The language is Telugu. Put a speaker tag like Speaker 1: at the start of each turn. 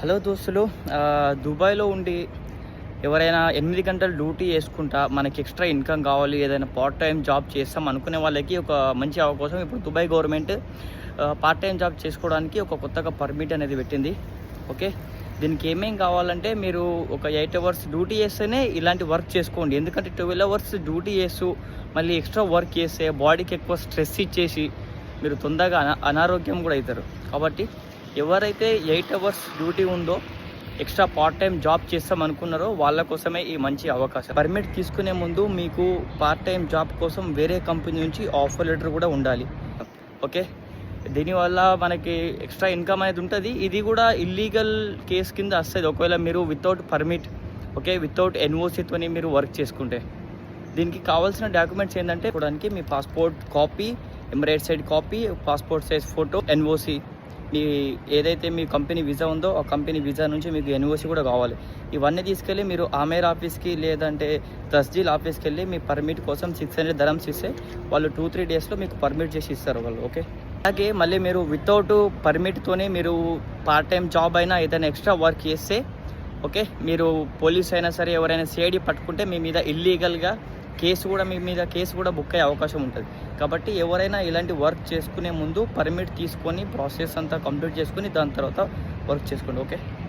Speaker 1: హలో దోస్తులు. దుబాయ్లో ఉండి ఎవరైనా 8 గంటలు డ్యూటీ చేసుకుంటా మనకి ఎక్స్ట్రా ఇన్కమ్ కావాలి, ఏదైనా పార్ట్ టైం జాబ్ చేస్తాం అనుకునే వాళ్ళకి ఒక మంచి అవకాశం. ఇప్పుడు Dubai government part time job చేసుకోవడానికి ఒక కొత్తగా పర్మిట్ అనేది పెట్టింది. ఓకే, దీనికి ఏమేం కావాలంటే మీరు ఒక 8 అవర్స్ డ్యూటీ చేస్తేనే ఇలాంటి వర్క్ చేసుకోండి. ఎందుకంటే 12 అవర్స్ డ్యూటీ చేస్తూ మళ్ళీ ఎక్స్ట్రా వర్క్ చేస్తే బాడీకి ఎక్కువ స్ట్రెస్ ఇచ్చేసి మీరు తొందరగా అనారోగ్యం కూడా అవుతారు. కాబట్టి ఎవరైతే 8 అవర్స్ డ్యూటీ ఉందో, ఎక్స్ట్రా పార్ట్ టైం జాబ్ చేస్తాం అనుకున్నారో వాళ్ళ కోసమే ఈ మంచి అవకాశం. పర్మిట్ తీసుకునే ముందు మీకు పార్ట్ టైం జాబ్ కోసం వేరే కంపెనీ నుంచి ఆఫర్ లెటర్ కూడా ఉండాలి. ఓకే, దీనివల్ల మనకి ఎక్స్ట్రా ఇన్కమ్ అనేది ఉంటుంది. ఇది కూడా ఇల్లీగల్ కేసు కింద వస్తుంది ఒకవేళ మీరు వితౌట్ పర్మిట్, ఓకే, వితౌట్ ఎన్ఓసీతోని మీరు వర్క్ చేసుకుంటే. దీనికి కావాల్సిన డాక్యుమెంట్స్ ఏంటంటే చూడడానికి మీ passport copy, Emirates ID copy, passport size photo, NOC, మీ ఏదైతే మీ కంపెనీ వీసా ఉందో ఆ కంపెనీ వీసా నుంచి మీకు ఎన్ఓసి కూడా కావాలి. ఇవన్నీ తీసుకెళ్ళి మీరు ఆమేర్ ఆఫీస్కి లేదంటే తస్జీల్ ఆఫీస్కి వెళ్ళి మీ పర్మిట్ కోసం 600 dirhams ఇస్తే వాళ్ళు 2-3 డేస్లో మీకు పర్మిట్ చేసి ఇస్తారు వాళ్ళు. ఓకే, అలాగే మళ్ళీ మీరు వితౌట్ పర్మిట్తోనే మీరు పార్ట్ టైం జాబ్ అయినా ఏదైనా ఎక్స్ట్రా వర్క్ చేస్తే, ఓకే, మీరు పోలీస్ అయినా సరే ఎవరైనా సిఐడి పట్టుకుంటే మీ మీద ఇల్లీగల్గా మీ మీద కేసు కూడా బుక్ అయ్యే అవకాశం ఉంటుంది. కాబట్టి ఎవరైనా ఇలాంటి వర్క్ చేసుకునే ముందు పర్మిట్ తీసుకొని ప్రాసెస్ అంతా కంప్లీట్ చేసుకొని దాని తర్వాత వర్క్ చేసుకోండి. ఓకే.